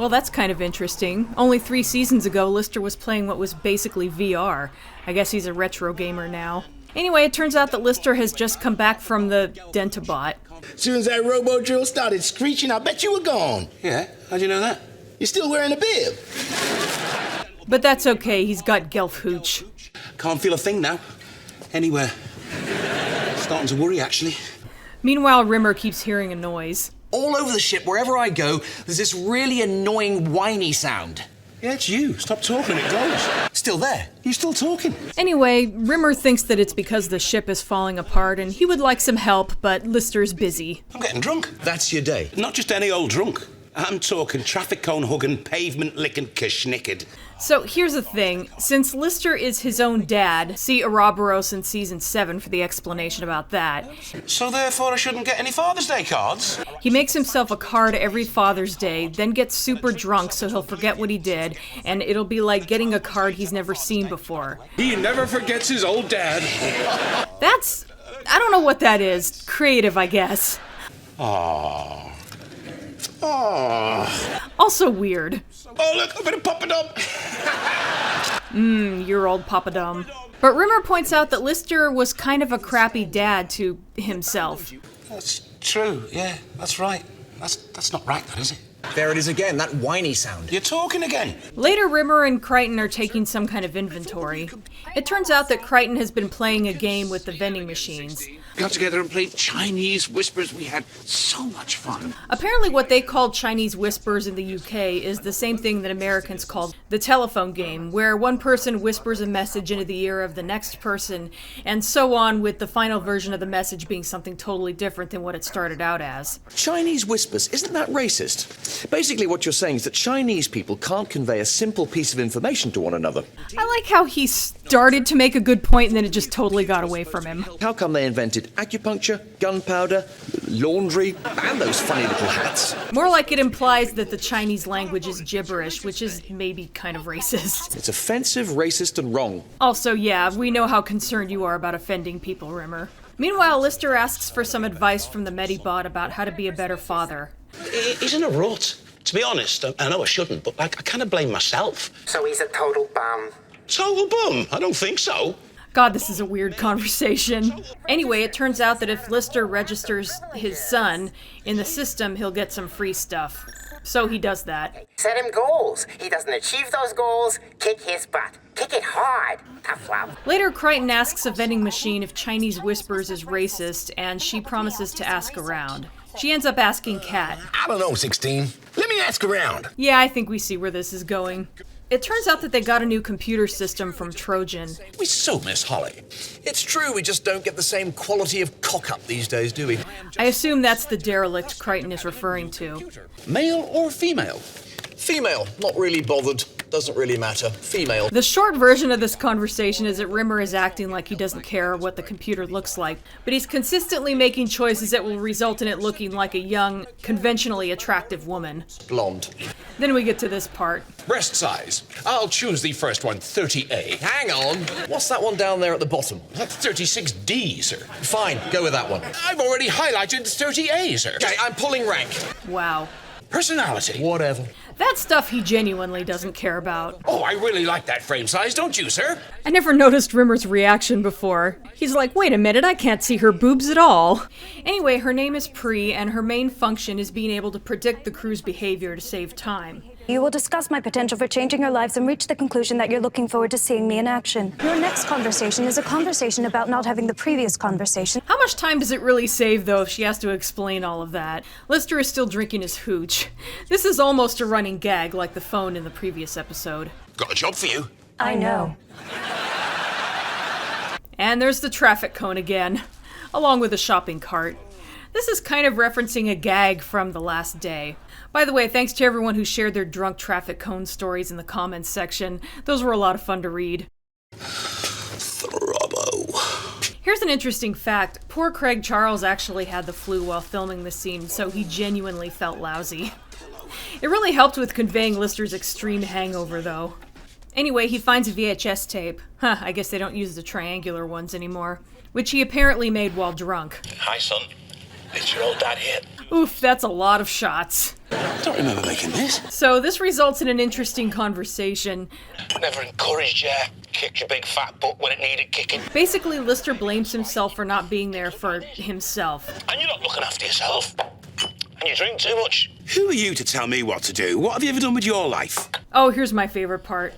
Well, that's kind of interesting. Only 3 seasons ago, Lister was playing what was basically VR. I guess he's a retro gamer now. Anyway, it turns out that Lister has just come back from the Dentobot. As soon as that robo-drill started screeching, I bet you were gone. Yeah? How'd you know that? You're still wearing a bib. But that's okay, he's got Gelf Hooch. Can't feel a thing now. Anywhere. Starting to worry, actually. Meanwhile, Rimmer keeps hearing a noise. All over the ship, wherever I go, there's this really annoying whiny sound. Yeah, it's you. Stop talking, it goes. Still there. You're still talking. Anyway, Rimmer thinks that it's because the ship is falling apart and he would like some help, but Lister's busy. I'm getting drunk. That's your day. Not just any old drunk. I'm talking traffic cone hugging, pavement licking, kishnicked. So here's the thing, since Lister is his own dad, see Ouroboros in Season 7 for the explanation about that, So therefore I shouldn't get any Father's Day cards? he makes himself a card every Father's Day, then gets super drunk so he'll forget what he did, and it'll be like getting a card he's never seen before. He never forgets his old dad. I don't know what that is. Creative, I guess. Aww. Also weird. Oh, look, a bit of Papa-Dum. Your old Papadum. But Rimmer points out that Lister was kind of a crappy dad to himself. That's true, yeah, that's right. That's not right, that is it? There it is again, that whiny sound. You're talking again. Later, Rimmer and Crichton are taking some kind of inventory. It turns out that Crichton has been playing a game with the vending machines. Got together and played Chinese Whispers. We had so much fun. Apparently what they call Chinese Whispers in the UK is the same thing that Americans call the telephone game, where one person whispers a message into the ear of the next person, and so on, with the final version of the message being something totally different than what it started out as. Chinese Whispers, isn't that racist? Basically what you're saying is that Chinese people can't convey a simple piece of information to one another. I like how he started to make a good point and then it just totally got away from him. How come they invented acupuncture, gunpowder, laundry, and those funny little hats? More like it implies that the Chinese language is gibberish, which is maybe kind of racist. It's offensive, racist, and wrong. Also, yeah, we know how concerned you are about offending people, Rimmer. Meanwhile, Lister asks for some advice from the Medibot about how to be a better father. He's in a rut. To be honest, I know I shouldn't, but I kind of blame myself. So he's a total bum. Total bum? I don't think so. God, this is a weird conversation. Anyway, it turns out that if Lister registers his son in the system, he'll get some free stuff. So he does that. Set him goals. He doesn't achieve those goals, kick his butt. Kick it hard. Tough love. Later, Crichton asks a vending machine if Chinese Whispers is racist, and she promises to ask around. She ends up asking Kat. I don't know, 16. Let me ask around. Yeah, I think we see where this is going. It turns out that they got a new computer system from Trojan. We so miss Holly. It's true, we just don't get the same quality of cock-up these days, do we? I assume that's the derelict Crichton is referring to. Male or female? Female, not really bothered. Doesn't really matter. Female. The short version of this conversation is that Rimmer is acting like he doesn't care what the computer looks like, but he's consistently making choices that will result in it looking like a young, conventionally attractive woman. Blonde. Then we get to this part. Breast size. I'll choose the first one, 30A. Hang on. What's that one down there at the bottom? That's 36D, sir. Fine, go with that one. I've already highlighted 30A, sir. Okay, I'm pulling rank. Wow. Personality. Whatever. That stuff he genuinely doesn't care about. Oh, I really like that frame size, don't you, sir? I never noticed Rimmer's reaction before. He's like, wait a minute, I can't see her boobs at all. Anyway, her name is Pri, and her main function is being able to predict the crew's behavior to save time. You will discuss my potential for changing your lives and reach the conclusion that you're looking forward to seeing me in action. Your next conversation is a conversation about not having the previous conversation. How much time does it really save, though, if she has to explain all of that? Lister is still drinking his hooch. This is almost a running gag, like the phone in the previous episode. Got a job for you. I know. And there's the traffic cone again, along with a shopping cart. This is kind of referencing a gag from The Last Day. By the way, thanks to everyone who shared their drunk traffic cone stories in the comments section. Those were a lot of fun to read. Throbbo. Here's an interesting fact. Poor Craig Charles actually had the flu while filming the scene, so he genuinely felt lousy. It really helped with conveying Lister's extreme hangover, though. Anyway, he finds a VHS tape. I guess they don't use the triangular ones anymore. Which he apparently made while drunk. Hi, son. It's your old dad here. Oof, that's a lot of shots. I don't remember making this. So this results in an interesting conversation. Never encouraged you. Kicked your big fat butt when it needed kicking. Basically, Lister blames himself for not being there for himself. And you're not looking after yourself. And you drink too much. Who are you to tell me what to do? What have you ever done with your life? Oh, here's my favorite part.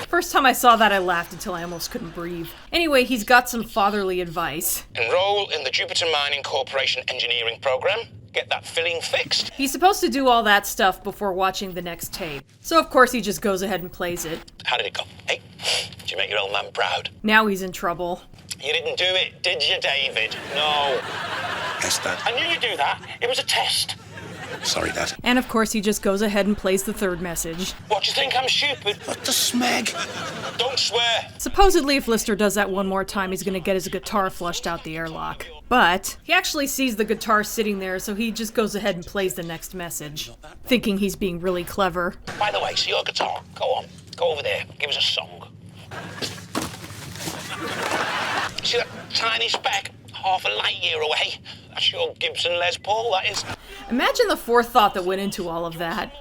First time I saw that, I laughed until I almost couldn't breathe. Anyway, he's got some fatherly advice. Enroll in the Jupiter Mining Corporation engineering program. Get that filling fixed. He's supposed to do all that stuff before watching the next tape. So of course he just goes ahead and plays it. How did it go? Hey, did you make your old man proud? Now he's in trouble. You didn't do it, did you, David? No. Yes, Dad. I knew you'd do that. It was a test. Sorry, Dad. And of course he just goes ahead and plays the third message. What, do you think I'm stupid? What the smeg? Don't swear. Supposedly if Lister does that one more time, he's gonna get his guitar flushed out the airlock. But he actually sees the guitar sitting there, so he just goes ahead and plays the next message, thinking he's being really clever. By the way, so your guitar, go on. Go over there. Give us a song. See that tiny speck? Half a light year away. That's your Gibson Les Paul, that is. Imagine the forethought that went into all of that.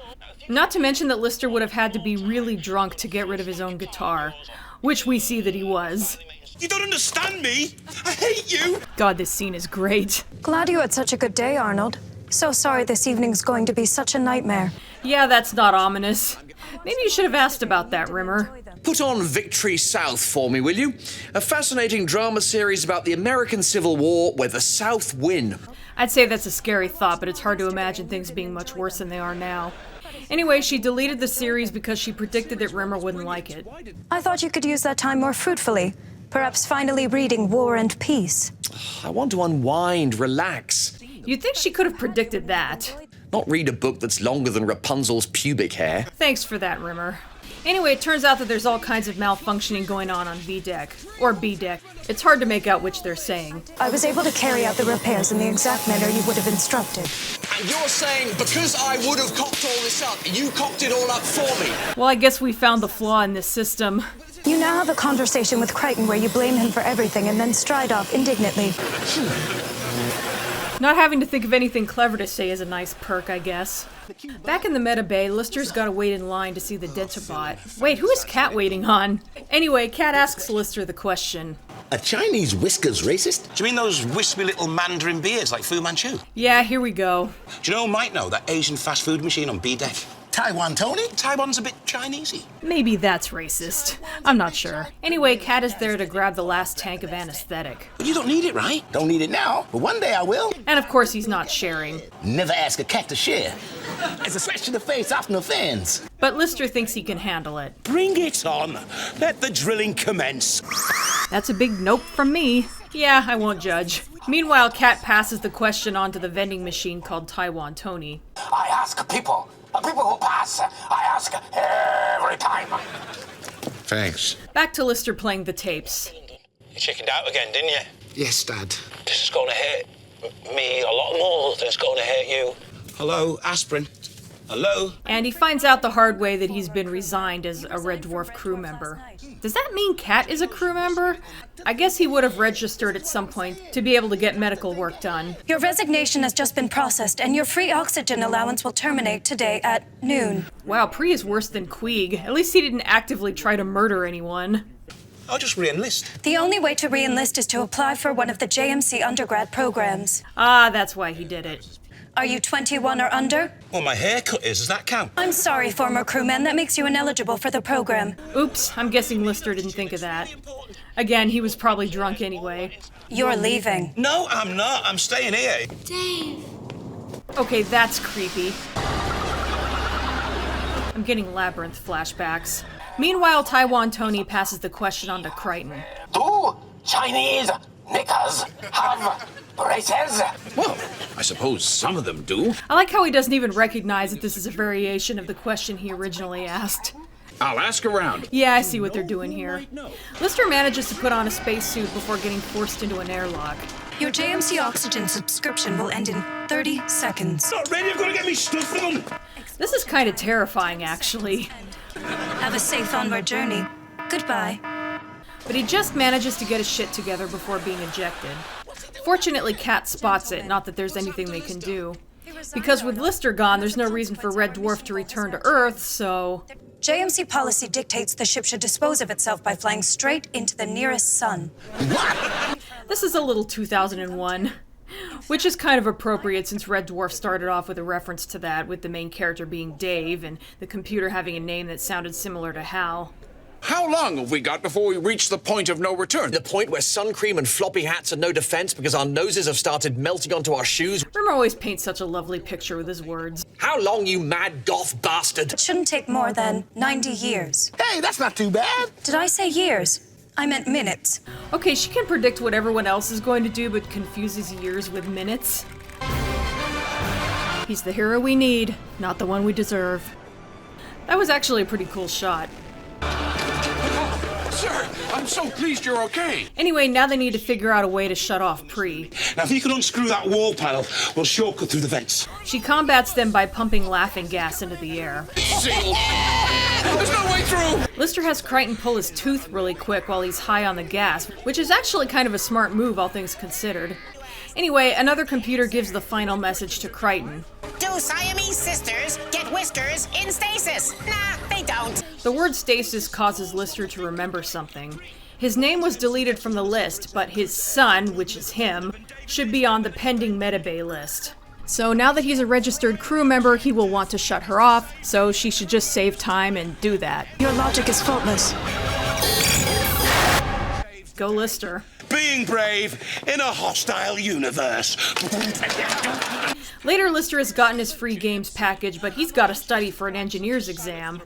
Not to mention that Lister would have had to be really drunk to get rid of his own guitar, which we see that he was. You don't understand me. I hate you. God, this scene is great. Glad you had such a good day, Arnold. So sorry this evening's going to be such a nightmare. Yeah, that's not ominous. Maybe you should have asked about that, Rimmer. Put on Victory South for me, will you? A fascinating drama series about the American Civil War where the South win. I'd say that's a scary thought, but it's hard to imagine things being much worse than they are now. Anyway, she deleted the series because she predicted that Rimmer wouldn't like it. I thought you could use that time more fruitfully. Perhaps finally reading War and Peace. I want to unwind, relax. You'd think she could have predicted that. Not read a book that's longer than Rapunzel's pubic hair. Thanks for that, Rimmer. Anyway, it turns out that there's all kinds of malfunctioning going on V-Deck. Or B-Deck. It's hard to make out which they're saying. I was able to carry out the repairs in the exact manner you would have instructed. And you're saying because I would have cocked all this up, you cocked it all up for me? Well, I guess we found the flaw in this system. You now have a conversation with Crichton where you blame him for everything and then stride off indignantly. Not having to think of anything clever to say is a nice perk, I guess. Back in the Meta Bay, Lister's gotta wait in line to see the Dentabot. Wait, who is Cat waiting on? Anyway, Cat asks Lister the question. A Chinese whiskers racist? Do you mean those wispy little Mandarin beards like Fu Manchu? Yeah, here we go. Do you know who might know that Asian fast food machine on B-Deck? Taiwan Tony? Taiwan's a bit Chinesey. Maybe that's racist. I'm not sure. Anyway, Cat is there to grab the last tank of anesthetic. But you don't need it, right? Don't need it now, but one day I will. And of course he's not sharing. Never ask a cat to share. It's a scratch to the face, often offends. But Lister thinks he can handle it. Bring it on. Let the drilling commence. That's a big nope from me. Yeah, I won't judge. Meanwhile, Cat passes the question on to the vending machine called Taiwan Tony. I ask people who pass, I ask every time. Thanks. Back to Lister playing the tapes. You chickened out again, didn't you? Yes, Dad. This is going to hurt me a lot more than it's going to hurt you. Hello, aspirin. Hello? And he finds out the hard way that he's been resigned as a Red Dwarf crew member. Does that mean Cat is a crew member? I guess he would have registered at some point to be able to get medical work done. Your resignation has just been processed, and your free oxygen allowance will terminate today at noon. Wow, Pre is worse than Queeg. At least he didn't actively try to murder anyone. I'll just re-enlist. The only way to re-enlist is to apply for one of the JMC undergrad programs. Ah, that's why he did it. Are you 21 or under? Well, my haircut is. Does that count? I'm sorry, former crewman. That makes you ineligible for the program. Oops, I'm guessing Lister didn't think of that. Again, he was probably drunk anyway. You're leaving. No, I'm not. I'm staying here. Dave. Okay, that's creepy. I'm getting Labyrinth flashbacks. Meanwhile, Taiwan Tony passes the question on to Crichton. Do Chinese knickers have braces? Well, I suppose some of them do. I like how he doesn't even recognize that this is a variation of the question he originally asked. I'll ask around. Yeah, I see what they're doing here. Lister manages to put on a spacesuit before getting forced into an airlock. Your JMC oxygen subscription will end in 30 seconds. Not ready. I've got to get me stuff on. This is kind of terrifying, actually. Have a safe onward journey. Goodbye. but he just manages to get his shit together before being ejected. Fortunately, Kat spots it, not that there's anything they can do. Because with Lister gone, there's no reason for Red Dwarf to return to Earth, so... JMC policy dictates the ship should dispose of itself by flying straight into the nearest sun. This is a little 2001. Which is kind of appropriate since Red Dwarf started off with a reference to that, with the main character being Dave, and the computer having a name that sounded similar to Hal. How long have we got before we reach the point of no return? The point where sun cream and floppy hats are no defense because our noses have started melting onto our shoes. Rimmer always paints such a lovely picture with his words. How long, you mad goth bastard? It shouldn't take more than 90 years. Hey, that's not too bad. Did I say years? I meant minutes. Okay, she can predict what everyone else is going to do, but confuses years with minutes. He's the hero we need, not the one we deserve. That was actually a pretty cool shot. Sir, I'm so pleased you're okay. Anyway, now they need to figure out a way to shut off Pre. Now, if you can unscrew that wall panel, we'll shortcut through the vents. She combats them by pumping laughing gas into the air. Sealed. There's no way through. Lister has Crichton pull his tooth really quick while he's high on the gas, which is actually kind of a smart move, all things considered. Anyway, another computer gives the final message to Crichton. Do Siamese sisters get whiskers in stasis? Nah, they don't. The word stasis causes Lister to remember something. His name was deleted from the list, but his son, which is him, should be on the pending metabay list. So now that he's a registered crew member, he will want to shut her off, so she should just save time and do that. Your logic is faultless. Go Lister. Being brave in a hostile universe. Later, Lister has gotten his free games package, but he's got to study for an engineer's exam.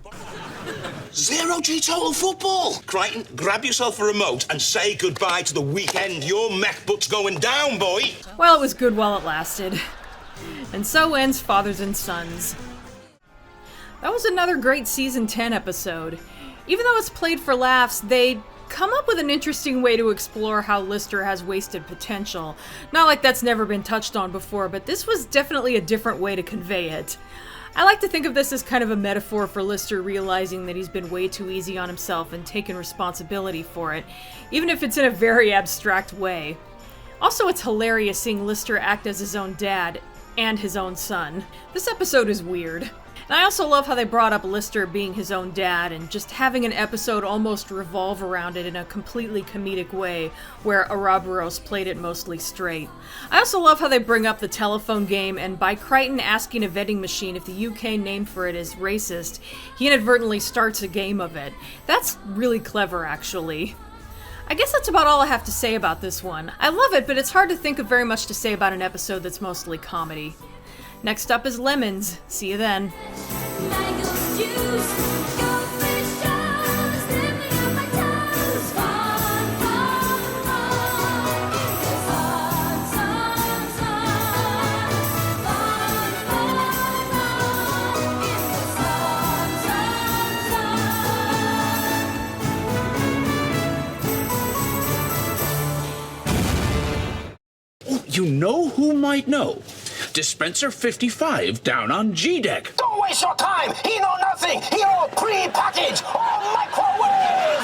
Zero-G total football. Crichton, grab yourself a remote and say goodbye to the weekend. Your mech butt's going down, boy. Well, it was good while it lasted. And so ends Fathers and Sons. That was another great Season 10 episode. Even though it's played for laughs, they come up with an interesting way to explore how Lister has wasted potential. Not like that's never been touched on before, but this was definitely a different way to convey it. I like to think of this as kind of a metaphor for Lister realizing that he's been way too easy on himself and taken responsibility for it, even if it's in a very abstract way. Also, it's hilarious seeing Lister act as his own dad and his own son. This episode is weird. And I also love how they brought up Lister being his own dad and just having an episode almost revolve around it in a completely comedic way, where Ouroboros played it mostly straight. I also love how they bring up the telephone game, and by Crichton asking a vending machine if the UK name for it is racist, he inadvertently starts a game of it. That's really clever, actually. I guess that's about all I have to say about this one. I love it, but it's hard to think of very much to say about an episode that's mostly comedy. Next up is Lemons. See you then. You know who might know? Dispenser 55 down on G-Deck. Don't waste your time. He know nothing. He all pre-packaged, all microwave.